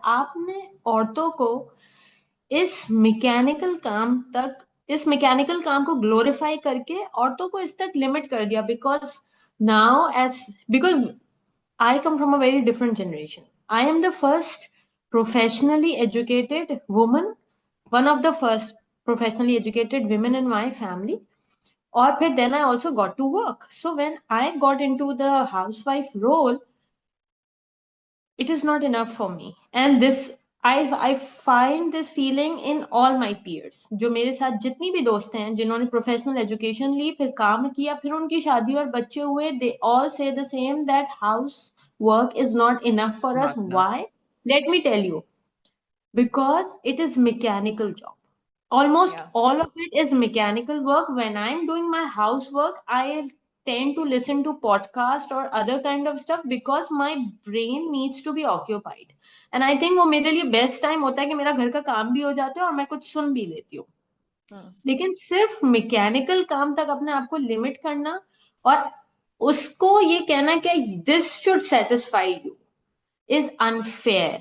आपने औरतों को इस मैकेनिकल काम को ग्लोरीफाई करके औरतों को इस तक लिमिट कर दिया, because I come from a very different generation. I am the first professionally educated woman, one of the first professionally educated women in my family. Or then I also got to work. So when I got into the housewife role, it is not enough for me. And I find this feeling in all my peers. जो मेरे साथ जितनी भी दोस्त हैं जिन्होंने professional education ली, फिर काम किया, फिर उनकी शादी और बच्चे हुए, they all say the same, that house work is not enough for us. Not enough. Why? Let me tell you. Because it is mechanical job. Almost Yeah. all of it is mechanical work. When I'm doing my housework, I tend to listen to podcast or other kind of stuff because my brain needs to be occupied. And I think वो मेरे लिए best time होता है कि मेरा घर का काम भी हो जाता है और मैं कुछ सुन भी लेती हूँ. लेकिन सिर्फ मैकेनिकल काम तक अपने आप को लिमिट करना और उसको ये कहना कि this should satisfy you is unfair.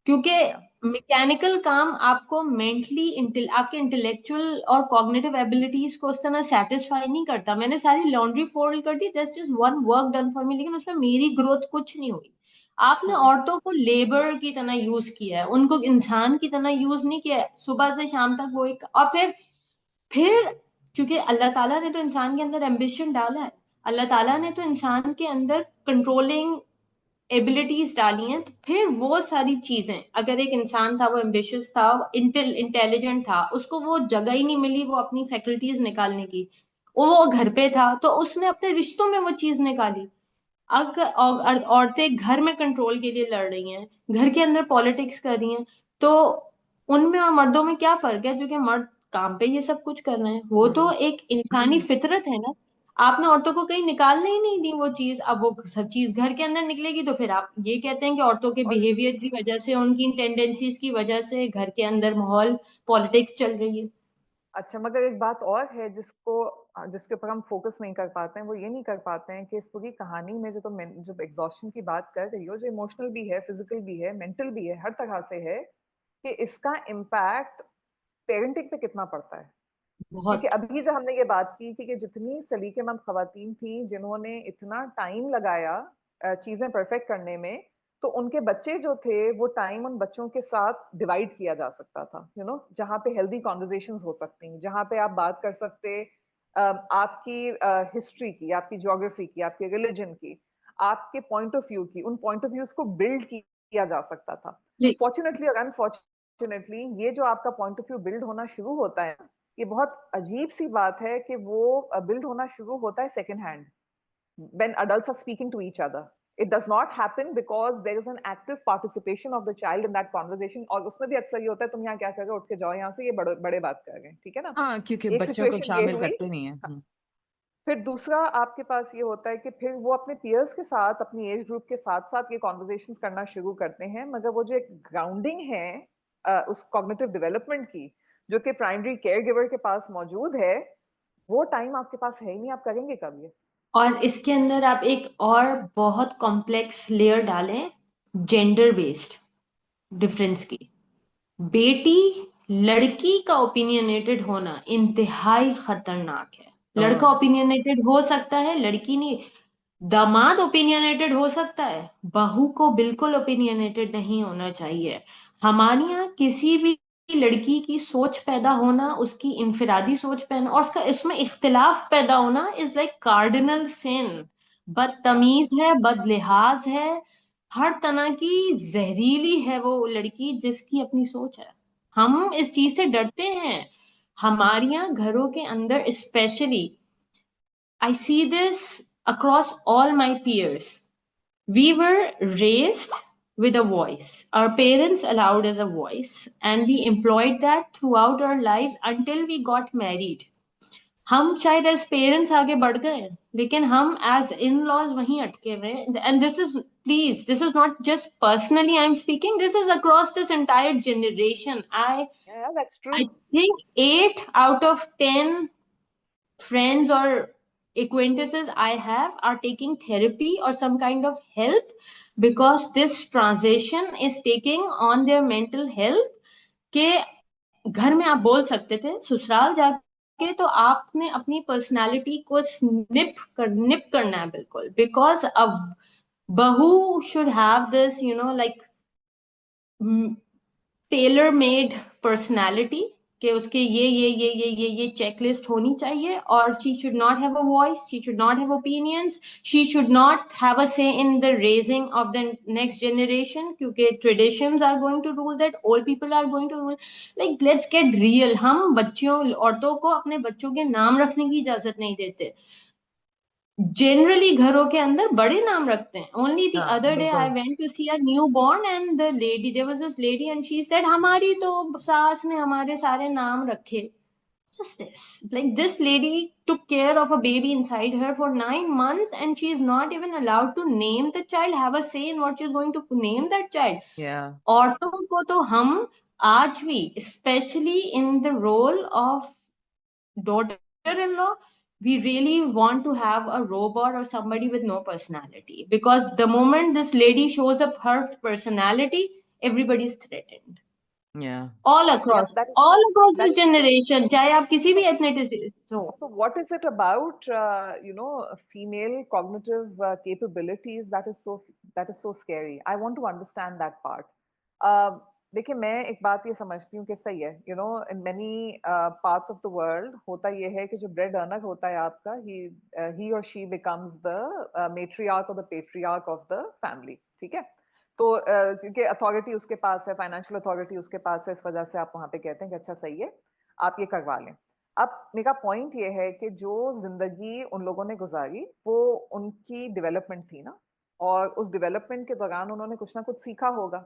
क्योंकि मैकेनिकल काम आपको मेंटली आपके इंटेलेक्चुअल और कॉग्निटिव एबिलिटीज को उस तरह सेटिस्फाई नहीं करता. मैंने सारी लॉन्ड्री फोल्ड कर दी, that's just one work done for me, लेकिन उसमें मेरी ग्रोथ कुछ नहीं हुई. आपने औरतों को लेबर की तरह यूज किया है, उनको इंसान की तरह यूज नहीं किया है. सुबह से शाम तक वो एक, और फिर क्योंकि अल्लाह ताला ने तो इंसान के अंदर एम्बिशन डाला है, अल्लाह ताला ने तो इंसान के अंदर कंट्रोलिंग एबिलिटीज डाली हैं, तो फिर वो सारी चीजें, अगर एक इंसान था वो एम्बिशियस था, इंटेलिजेंट था, उसको वो जगह ही नहीं मिली वो अपनी फैकल्टीज निकालने की, वो घर पे था तो उसने अपने रिश्तों में वो चीज निकाली. अगर औरतें घर में कंट्रोल के लिए लड़ रही हैं, घर के अंदर पॉलिटिक्स कर रही हैं, तो उनमें और मर्दों में क्या फर्क है? जो कि मर्द काम पे ये सब कुछ कर रहे हैं, वो तो एक इंसानी फितरत है ना. आपने औरतों को कहीं निकालने ही नहीं दी वो चीज. अब वो सब चीज घर के अंदर निकलेगी तो फिर आप ये कहते हैं कि औरतों के बिहेवियर की वजह से, उनकी टेंडेंसीज की वजह से घर के अंदर माहौल पॉलिटिक्स चल रही है. अच्छा, मगर एक बात और है जिसके ऊपर हम फोकस नहीं कर पाते हैं, वो ये नहीं कर पाते हैं कि इस पूरी कहानी में जब एग्जॉस्शन की बात कर रही हो, जो इमोशनल भी है, फिजिकल भी है, मेंटल भी है, हर तरह से है, कि इसका इम्पैक्ट पेरेंटिंग पे कितना पड़ता है. क्योंकि बहुत. अभी जो हमने ये बात की थी कि जितनी सलीकेमंद खवातीन थी जिन्होंने इतना टाइम लगाया चीजें परफेक्ट करने में, तो उनके बच्चे जो थे वो टाइम उन बच्चों के साथ डिवाइड किया जा सकता था. जहाँ पे हेल्दी कॉन्वर्जेशंस हो सकती, जहाँ पे आप बात कर सकते आपकी हिस्ट्री की, आपकी ज्योग्राफी की, आपके रिलीजन की, आपके पॉइंट ऑफ व्यू की, उन पॉइंट ऑफ व्यूज को बिल्ड किया जा सकता था. फॉर्चुनेटली और अनफॉर्चुनेटली ये जो आपका पॉइंट ऑफ व्यू बिल्ड होना शुरू होता है, ये बहुत अजीब सी बात है कि वो बिल्ड होना शुरू होता है second hand, when adults are speaking to each other. It does not happen because there is an active participation of the child in that conversation. और उसमें भी अक्सर ये होता है, तुम यहाँ क्या कर रहे हो, उठ के जाओ यहाँ से, ये बड़े बड़े बात कर रहे हैं, ठीक है ना. हाँ, क्योंकि एक बच्चों को सिचुएशन ये शामिल हुई. करते नहीं है. हाँ. फिर दूसरा आपके पास ये होता है कि फिर वो अपने पीयर्स के साथ, अपनी एज ग्रुप के साथ साथ ये कॉन्वर्जेशंस करना शुरू करते हैं, मगर वो जो एक ग्राउंडिंग है उस कॉग्निटिव डेवलपमेंट की, जो कि प्राइमरी केयर गिवर के पास मौजूद है, वो टाइम आपके पास है ही नहीं. आप करेंगे कब ये? और इसके अंदर आप एक और बहुत कॉम्प्लेक्स लेयर डालें, जेंडर बेस्ड डिफरेंस की. बेटी लड़की का ओपिनियनेटेड होना इंतहाई खतरनाक है. लड़का ओपिनियनेटेड हो सकता है, लड़की नहीं. दामाद ओपिनियनेटेड हो सकता है, बहू को बिल्कुल ओपिनियनेटेड नहीं होना चाहिए. हमारे यहाँ किसी भी लड़की की सोच पैदा होना, उसकी इंफिरादी सोच पैदा और उसका इसमें इख्तिलाफ पैदा होना इज लाइक कार्डिनल सिन. बदतमीज है, बदलिहाज है, हर तरह की जहरीली है वो लड़की जिसकी अपनी सोच है. हम इस चीज से डरते हैं. हमारे यहाँ घरों के अंदर specially I see this across all my peers. We were raised with a voice. Our parents allowed us a voice, and we employed that throughout our lives until we got married. हम शायद as parents आगे बढ़ गए, लेकिन हम as in laws वहीं अटके हुए. And this is not just personally I am speaking, this is across this entire generation. Yeah, that's true. I think 8 out of 10 friends or acquaintances I have are taking therapy or some kind of help because this transition is taking on their mental health. के घर में आप बोल सकते थे, ससुराल जाके तो आपने अपनी पर्सनालिटी को निप करना है बिल्कुल, बिकॉज अब बहू should have this like tailor made personality, कि उसके ये चेकलिस्ट होनी चाहिए, और she should not have a voice, she should not have opinions, she should not have a say in the raising of the next generation, क्योंकि traditions are going to rule that, old people are going to rule. Like let's get real. हम बच्चियों औरतों को अपने बच्चों के नाम रखने की इजाजत नहीं देते। जनरली घरों के अंदर बड़े नाम रखते हैं। Only the other day I went to see a newborn and the lady, there was this lady and she said हमारी तो सास ने हमारे सारे नाम रखे। Just this, like this lady took care of a baby inside her for 9 months and she is not even allowed to name the child, have a say in what she is going to name that child. Yeah. औरतों को तो हम आज भी, especially in the role of daughter-in-law, we really want to have a robot or somebody with no personality, because the moment this lady shows up her personality, everybody is threatened. Yeah. All across, Yep, that is all true. across That the is true. generation, चाहे आप किसी भी ethnicity हो. So what is it about, female cognitive capabilities that is so scary? I want to understand that part. देखिए, मैं एक बात ये समझती हूँ कि सही है, in many parts of the world होता ये है कि जो bread earner होता है आपका, he or she becomes the matriarch or the patriarch of the family, ठीक है? तो क्योंकि अथॉरिटी उसके पास है, फाइनेंशियल अथॉरिटी उसके पास है, इस वजह से आप वहां पे कहते हैं कि अच्छा सही है, आप ये करवा लें। अब मेरा पॉइंट ये है कि जो जिंदगी उन लोगों ने गुजारी वो उनकी डेवलपमेंट थी ना, और उस डेवलपमेंट के दौरान उन्होंने कुछ ना कुछ सीखा होगा।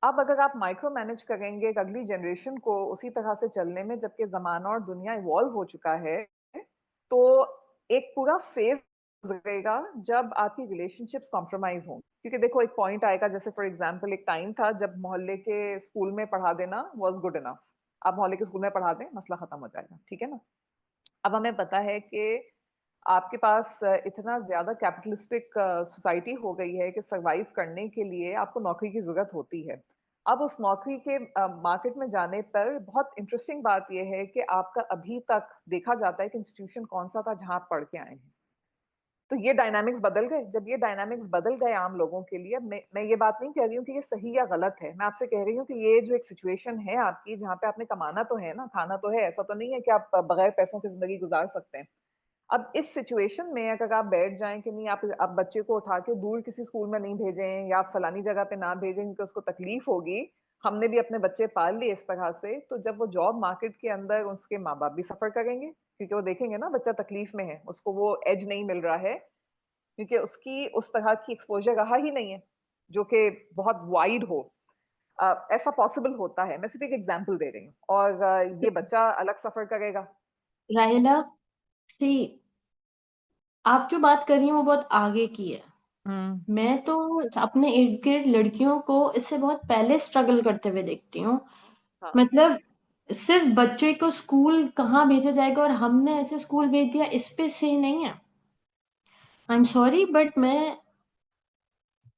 अब अगर आप माइक्रो मैनेज करेंगे एक अगली जनरेशन को उसी तरह से चलने में, जबकि जमाना और दुनिया इवॉल्व हो चुका है, तो एक पूरा फेज गुजरेगा जब आपकी रिलेशनशिप्स कॉम्प्रोमाइज हों। क्योंकि देखो, एक पॉइंट आएगा, जैसे फॉर एग्जांपल एक टाइम था जब मोहल्ले के स्कूल में पढ़ा देना वाज गुड इनफ। आप मोहल्ले के स्कूल में पढ़ा दें, मसला खत्म हो जाएगा, ठीक है ना? अब हमें पता है कि आपके पास इतना ज्यादा कैपिटलिस्टिक सोसाइटी हो गई है कि सरवाइव करने के लिए आपको नौकरी की जरूरत होती है। अब उस नौकरी के मार्केट में जाने पर बहुत इंटरेस्टिंग बात यह है कि आपका अभी तक देखा जाता है कि इंस्टीट्यूशन कौन सा था जहां आप पढ़ के आए हैं। तो ये डायनामिक्स बदल गए। जब ये डायनामिक्स बदल गए आम लोगों के लिए, मैं ये बात नहीं कह रही हूँ कि ये सही या गलत है, मैं आपसे कह रही हूँ कि ये जो एक सिचुएशन है आपकी, जहाँ पे आपने कमाना तो है ना, खाना तो है, ऐसा तो नहीं है कि आप बगैर पैसों की जिंदगी गुजार सकते हैं। अब इस सिचुएशन में अगर आप बैठ जाएं कि नहीं, आप बच्चे को उठा के दूर किसी स्कूल में नहीं भेजें या आप फलानी जगह पे ना भेजें क्योंकि उसको तकलीफ होगी, हमने भी अपने बच्चे पाल लिए इस तरह से, तो जब वो जॉब मार्केट के अंदर, उसके माँ बाप भी सफर करेंगे, क्योंकि वो देखेंगे ना बच्चा तकलीफ में है, उसको वो एज नहीं मिल रहा है, क्योंकि उसकी उस तरह की एक्सपोजर रहा ही नहीं है जो कि बहुत वाइड हो। ऐसा पॉसिबल होता है, मैं सिर्फ एक एग्जांपल दे रही हूँ, और ये बच्चा अलग सफर करेगा। राहिला, सी, आप जो बात कर रही हैं वो बहुत आगे की है। मैं तो अपने इर्द गिर्द लड़कियों को इससे बहुत पहले स्ट्रगल करते हुए देखती हूँ। हाँ। मतलब सिर्फ बच्चे को स्कूल कहाँ भेजा जाएगा और हमने ऐसे स्कूल भेज दिया, इस पे से नहीं है। आई एम सॉरी, बट मैं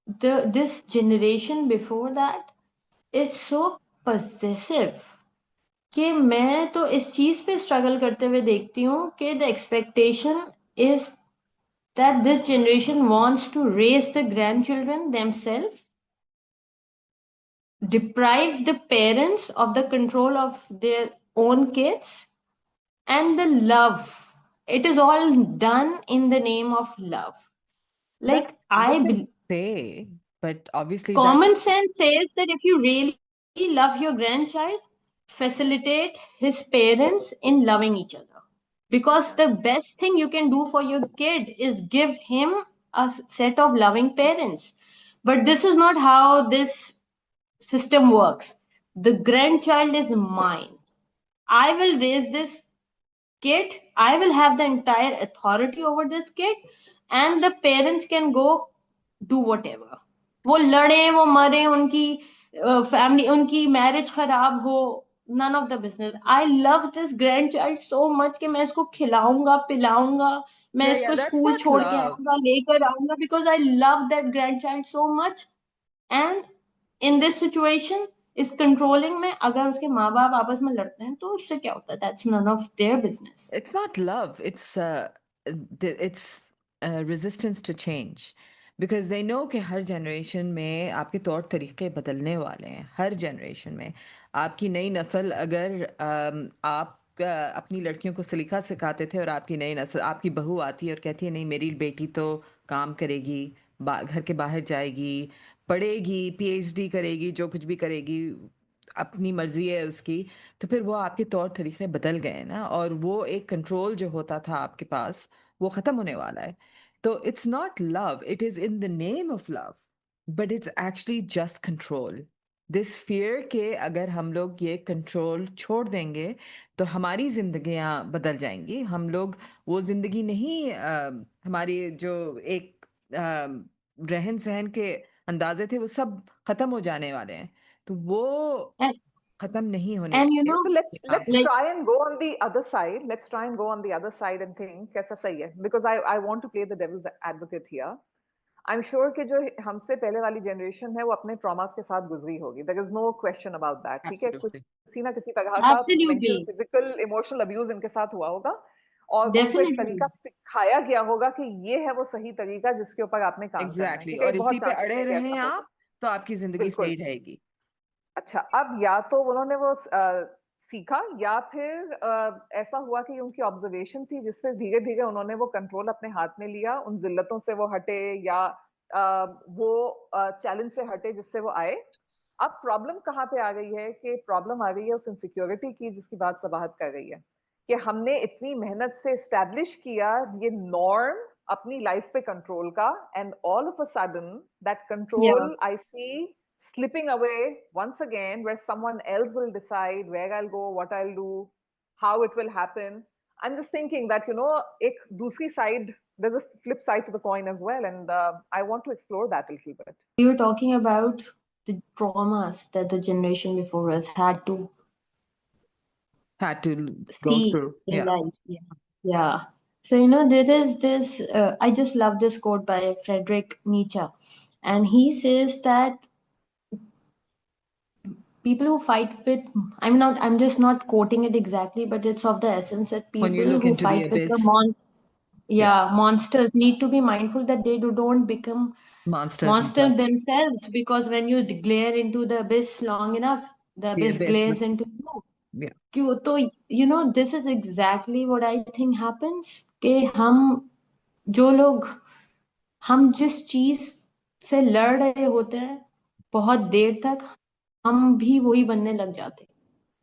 this generation before that is so possessive कि मैं तो इस चीज पे स्ट्रगल करते हुए देखती हूँ कि the expectation is that this generation wants to raise the grandchildren themselves, deprive the parents of the control of their own kids, and the love. It is all done in the name of love. Like, That's I what they believe say, but obviously common sense says that if you really love your grandchild, facilitate his parents in loving each other. Because the best thing you can do for your kid is give him a set of loving parents. But this is not how this system works. The grandchild is mine. I will raise this kid. I will have the entire authority over this kid, and the parents can go do whatever. वो लड़े, वो मरे, उनकी family, उनकी marriage खराब हो, none of the business. I love this grandchild so much कि मैं इसको खिलाऊंगा, पिलाऊंगा, मैं Yeah, इसको that's स्कूल not छोड़ के love. आऊंगा, लेकर आऊंगा, because I love that grand child so much. And in this situation इस कंट्रोलिंग में अगर उसके माँ बाप आपस में लड़ते हैं तो उससे क्या होता है? That's none of their business. It's not love. It's resistance to change, because they know कि हर जनरेशन में आपके तौर तरीके बदलने वाले हैं. हर जनरेशन में आपकी नई नस्ल, अगर आप अपनी लड़कियों को सलीका सिखाते थे और आपकी नई नस्ल, आपकी बहू आती है और कहती है नहीं मेरी बेटी तो काम करेगी, घर के बाहर जाएगी, पढ़ेगी, पीएचडी करेगी, जो कुछ भी करेगी, अपनी मर्जी है उसकी, तो फिर वो आपके तौर तरीके बदल गए ना, और वो एक कंट्रोल जो होता था आपके पास वो खत्म होने वाला है. तो it's not love, it is in the name of love, but it's actually just control. This fear के अगर हम लोग ये कंट्रोल छोड़ देंगे तो हमारी जिंदगियां बदल जाएंगी. हम लोग वो जिंदगी नहीं, हमारी जो एक रहन सहन के अंदाजे थे वो सब खत्म हो जाने वाले हैं. तो वो खत्म नहीं होने एंड यू चाहिए. No, So let's like, try and go on the other side. Let's try and go on the other side and think कैसा सही है, because I want to play the devil's advocate here. I'm sure कि जो हमसे पहले वाली generation है वो अपने ट्रॉमास के साथ गुजरी होगी. There is no question about that. ठीक है, Absolutely. किसी ना किसी तरह का absolutely, mental, physical, emotional abuse इनके साथ हुआ होगा और उनको एक definitely. तरीका सिखाया गया होगा कि ये है वो सही तरीका जिसके ऊपर आपने काम करना है. एग्जैक्टली ठीक है, और बहुत इसी पे चांसेस अड़े है कि रहें ऐसा हो. आप तो आपकी जिंदगी बिल्कुल. सही रहेगी. अच्छा, अब या तो उन्होंने वो सीखा या फिर ऐसा हुआ कि उनकी ऑब्जर्वेशन थी जिससे धीरे धीरे उन्होंने वो कंट्रोल अपने हाथ में लिया, उन जिल्लतों से वो हटे या वो चैलेंज से हटे जिससे वो आए. अब प्रॉब्लम कहाँ पे आ गई है कि प्रॉब्लम आ गई है उस इनसिक्योरिटी की जिसकी बात सबाहत कर रही है कि हमने इतनी मेहनत से एस्टैब्लिश किया ये नॉर्म अपनी लाइफ पे कंट्रोल का, and all of a sudden that Yeah. Control I see slipping away once again, where someone else will decide where I'll go, what I'll do, how it will happen. I'm just thinking that, ek dusri side, there's a flip side to the coin as well, and I want to explore that a little bit. We were talking about the traumas that the generation before us had to Had to go see through. in Yeah. life. Yeah. Yeah. So, there is this, I just love this quote by Friedrich Nietzsche. And he says that people who fight with, I'm just not quoting it exactly, but it's of the essence that When you people look who into the fight with the abyss, yeah, monsters need to be mindful that they don't become monsters monsters themselves. themselves, because when you glare into the abyss long enough, the The abyss abyss. glares into you. Yeah. क्यों? तो this is exactly what I think happens कि हम जिस चीज से लड़ रहे होते हैं बहुत देर तक, हम भी वही बनने लग जाते हैं.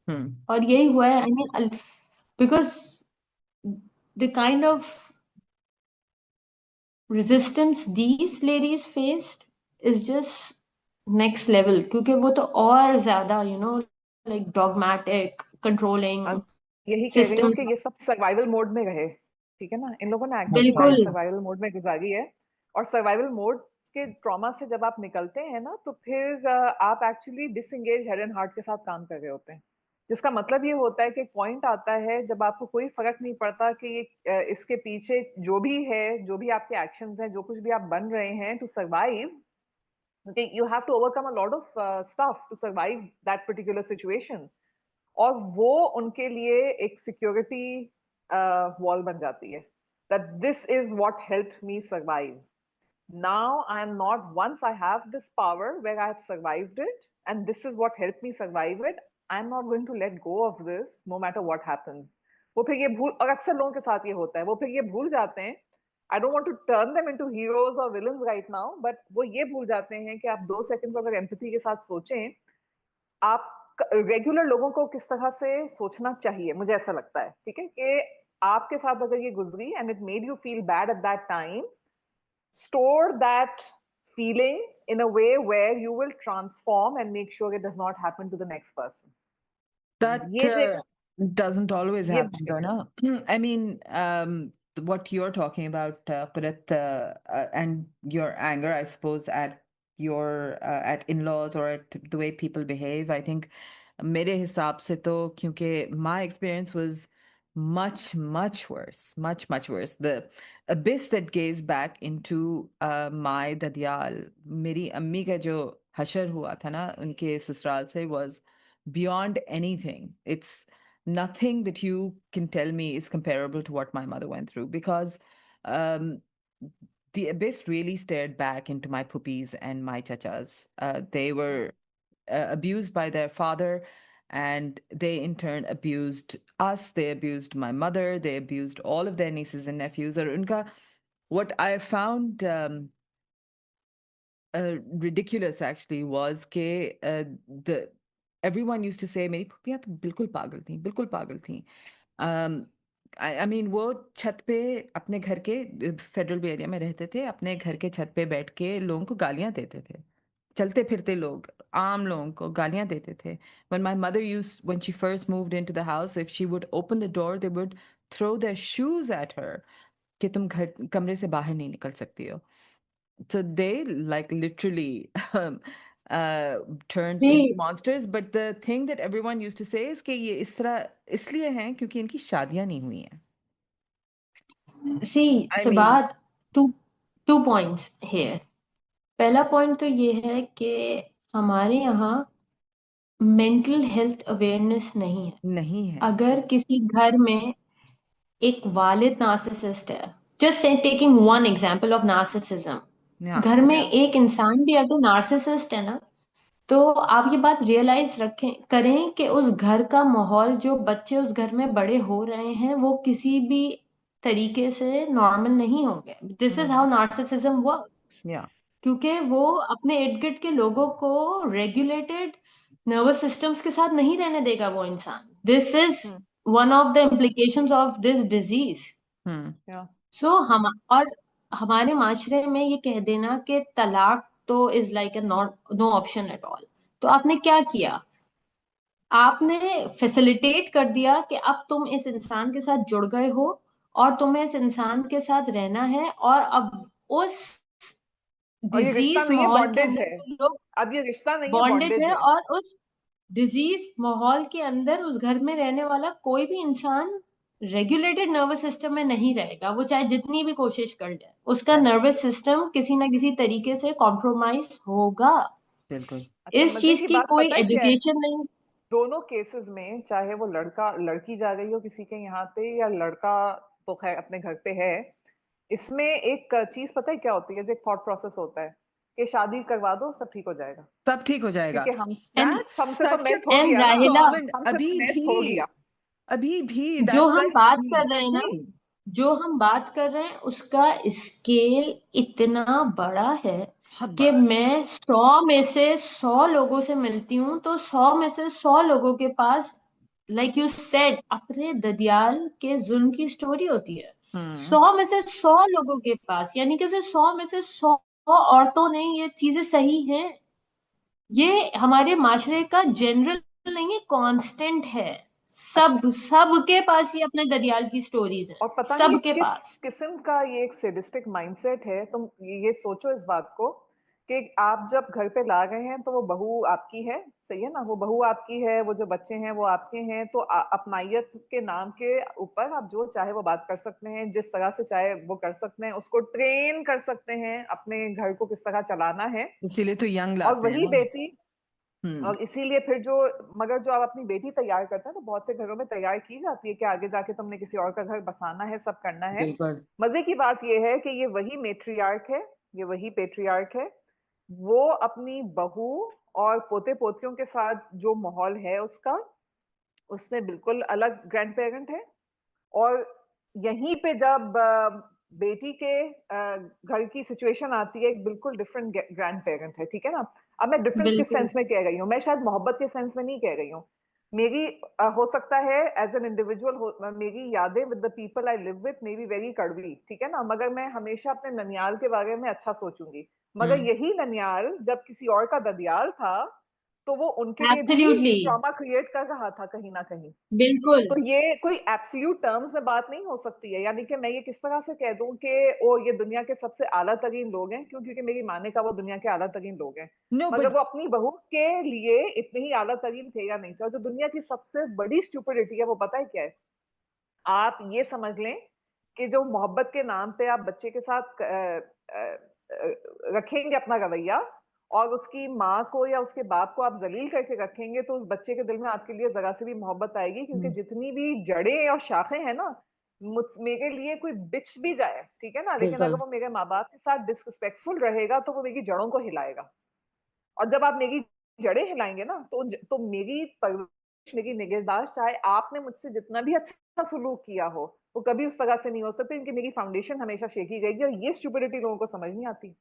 Hmm. और यही हुआ है. Because the kind of resistance these ladies faced is just next level, क्योंकि वो तो और ज्यादा like dogmatic, controlling यही कह रही हूँ system. कि ये सब सर्वाइवल मोड में रहे. ठीक है ना, इन लोगों ने एक्चुअली बिल्कुल. लाइफ सर्वाइवल मोड में गुजारी है. और सर्वाइवल मोड के ट्रॉमा से जब आप निकलते हैं ना तो फिर आप actually disengage head and heart के साथ काम कर रहे होते हैं, जिसका मतलब ये होता है कि एक पॉइंट आता है जब आपको कोई फर्क नहीं पड़ता कि इसके पीछे जो भी है, जो भी आपके एक्शंस हैं, जो कुछ भी आप बन रहे हैं to survive, you have to overcome a lot of stuff to survive that particular situation. और वो उनके लिए एक सिक्योरिटी वॉल बन जाती है, that this is what helped me survive. Now I am not, once I have this power where I have survived it and this is what helped me survive it, I'm not going to let go of this no matter what happens. वो फिर ये भूल, और अक्सर लोगों के साथ ये होता है, वो फिर ये भूल जाते हैं. I don't want to turn them into heroes or villains right now, but वो ये भूल जाते हैं कि आप 2 सेकंड अगर एम्पैथी के साथ सोचें, आप रेगुलर लोगों को किस तरह से सोचना चाहिए. मुझे ऐसा लगता है, ठीक है, कि आपके साथ अगर ये गुजरी and it made you feel bad at that time, store that feeling in a way where you will transform and make sure it does not happen to the next person. That doesn't always ये happen, though, no? I mean, what you're talking about, Qurat, and your anger, I suppose, at at in-laws or at the way people behave, I think मेरे हिसाब से तो, क्योंकि my experience was much worse. The abyss that gazed back into my dadiyal, मेरी अम्मी का जो हशर हुआ था ना उनके ससुराल से, was beyond anything. It's nothing that you can tell me is comparable to what my mother went through, because um, the abyss really stared back into my puppies and my chachas. They were abused by their father, and they in turn abused us. They abused my mother. They abused all of their nieces and nephews. और उनका, what I found ridiculous actually was कि the everyone used to say मेरी फूफियाँ तो बिल्कुल पागल थी, बिल्कुल पागल थी. um, I mean, वो छत पे अपने घर के फेडरल एरिया में रहते थे, अपने घर के छत पे बैठ के लोगों को गालियां देते थे. चलते फिरते लोग, आम लोगों को गालियां देते थे. When she first moved into the house, if she would open the door, they would throw their shoes at her कि तुम घर कमरे से बाहर नहीं निकल सकती हो. So they like literally turned into See, monsters. But the thing that everyone used to say is कि ये इस तरह इसलिए हैं क्योंकि इनकी शादियां नहीं हुई हैं. see, I mean, Sabat, two points here. पहला पॉइंट तो ये है कि हमारे यहाँ मेंटल हेल्थ अवेयरनेस नहीं है. नहीं है. अगर किसी घर में एक वालिद नार्सिसिस्ट है, just taking one example of narcissism, Yeah. घर में या एक इंसान भी अगर नार्सिसिस्ट है ना, तो आप ये बात रियलाइज रखें करें कि उस घर का माहौल, जो बच्चे उस घर में बड़े हो रहे हैं, वो किसी भी तरीके से नॉर्मल नहीं होंगे. This is how narcissism work. Yeah. क्योंकि वो अपने इर्द गिर्द के लोगों को रेगुलेटेड नर्वस सिस्टम्स के साथ नहीं रहने देगा वो इंसान. This is one of the implications of this disease. Hmm. या सो हम और हमारे माशरे में ये कह देना कि तलाक तो is like a no option at all. तो आपने क्या किया? आपने फैसिलिटेट कर दिया कि अब तुम इस इंसान के साथ जुड़ गए हो और तुम्हें इस इंसान के साथ रहना है, और अब उस और ये रिश्ता डिजीज नहीं है, माहौल के बॉन्डेज अंदर है. वो लोग अब ये रिश्ता नहीं है, बॉन्डेड बॉन्डेज है, है. और उस डिजीज माहौल के अंदर उस घर में रहने वाला कोई भी इंसान रेगुलेटेड नर्वस सिस्टम में नहीं रहेगा. वो चाहे जितनी भी कोशिश कर ले, उसका या नर्वस सिस्टम किसी ना किसी तरीके से कॉम्प्रोमाइज होगा. बिल्कुल. अच्छा, इस मजे चीज की की बात कोई पता है क्या है? एजुकेशन नहीं. दोनों केसेस में, चाहे वो लड़का लड़की जा रही हो किसी के यहाँ पे, या लड़का तो खैर अपने घर पे है, इसमें एक चीज पता है क्या होती है, जो एक थॉट प्रोसेस होता है कि शादी करवा दो, सब ठीक हो जाएगा. सब ठीक हो जाएगा. क्योंकि हम एंड That's हमसे तो such a मेस हो गया ना, राहिला, common. हमसे तो मेस हो गया. अभी भी जो that's हम like बात the कर रहे हैं ना, thing. जो हम बात कर रहे हैं उसका स्केल इतना बड़ा है बहुत कि बड़ा. मैं 100 में से 100 लोगों से मिलती हूँ, तो 100 में से 100 लोगों के पास, लाइक यू सेड, अपने ददियाल के जुल्म की स्टोरी होती है. Hmm. 100 में से 100 लोगों के पास, यानी कि सिर्फ 100 में से 100 औरतों ने ये चीजें सही हैं. ये हमारे माशरे का जनरल नहीं है, कांस्टेंट है. अच्छा, सबके पास ये अपने ददियाल की स्टोरीज हैं, और पता नहीं सबके किस पास. किस्म का ये एक सैडिस्टिक माइंडसेट है. तुम ये सोचो इस बात को कि आप जब घर पे ला गए हैं तो वो बहू आपकी है, सही है ना, वो बहू आपकी है, वो जो बच्चे हैं वो आपके हैं, तो अपनायत के नाम के ऊपर आप जो चाहे वो बात कर सकते हैं, जिस तरह से चाहे वो कर सकते हैं, उसको ट्रेन कर सकते हैं अपने घर को किस तरह चलाना है. इसीलिए तो यंग और लाते हैं वही ना. बेटी, Hmm. और इसीलिए फिर जो, मगर जो आप अपनी बेटी तैयार करते हैं तो बहुत से घरों में तैयार की जाती है कि आगे जाके तुमने किसी और का घर बसाना है, सब करना है. बिल्कुल. मजे की बात यह है कि ये वही मेट्रियार्क है, ये वही पेट्रियार्क है. वो अपनी बहू और पोते पोतियों के साथ जो माहौल है उसका, उसमें बिल्कुल अलग ग्रैंड पेरेंट है. और यहीं पे जब बेटी के घर की सिचुएशन आती है, एक बिल्कुल डिफरेंट ग्रैंड पेरेंट है, ठीक है ना. अब मैं डिफरेंस किस बिल्कुल. सेंस में कह रही हूँ, मैं शायद मोहब्बत के सेंस में नहीं कह रही हूँ. मेरी हो सकता है एज एन इंडिविजुअल मेरी यादें with the people I live with may be very कड़वी, ठीक है ना, मगर मैं हमेशा अपने ननियाल के बारे में अच्छा सोचूंगी. मगर Hmm. यही ननियाल जब किसी और का ददियाल था, तो वो उनके लिए भी एब्सोल्युटली. ट्रॉमा क्रिएट कर रहा था कहीं ना कहीं. बिल्कुल. तो ये कोई एब्सोल्यूट टर्म्स में बात नहीं हो सकती है. यानी कि मैं ये किस तरह से कह दूं कि ओ ये दुनिया के सबसे आला तरीन लोग हैं, क्यों? क्योंकि मेरी माँ ने कहा वो दुनिया के आला तरीन लोग हैं. No, मगर but वो अपनी बहू के लिए इतने ही आला तरीन थे या नहीं थे. और जो दुनिया की सबसे बड़ी स्टुपिडिटी है वो पता है क्या है? आप ये समझ लें कि जो मोहब्बत के नाम पे आप बच्चे के साथ रखेंगे अपना रवैया और उसकी माँ को या उसके बाप को आप ज़लील करके रखेंगे, तो उस बच्चे के दिल में आपके लिए ज़रा-सी भी मोहब्बत आएगी, क्योंकि हुँ, जितनी भी जड़ें और शाखें हैं ना, मेरे लिए कोई बिछ भी जाए, ठीक है ना? लेकिन अगर बिल्कुल। वो मेरे माँ-बाप के साथ डिसरिस्पेक्टफुल रहेगा, तो वो मेरी जड़ों को हिलाएगा। और जब आप मेरी जड़ें हिलाएँगे ना, तो मेरी परवरिश, मेरी निगहदाश्त, चाहे आपने मुझसे जितना भी अच्छा सलूक किया हो, वो कभी उस तरह से नहीं हो सकती, क्योंकि मेरी फाउंडेशन हमेशा शेकी रहेगी और ये स्टुपिडिटी लोगों को समझ नहीं आती।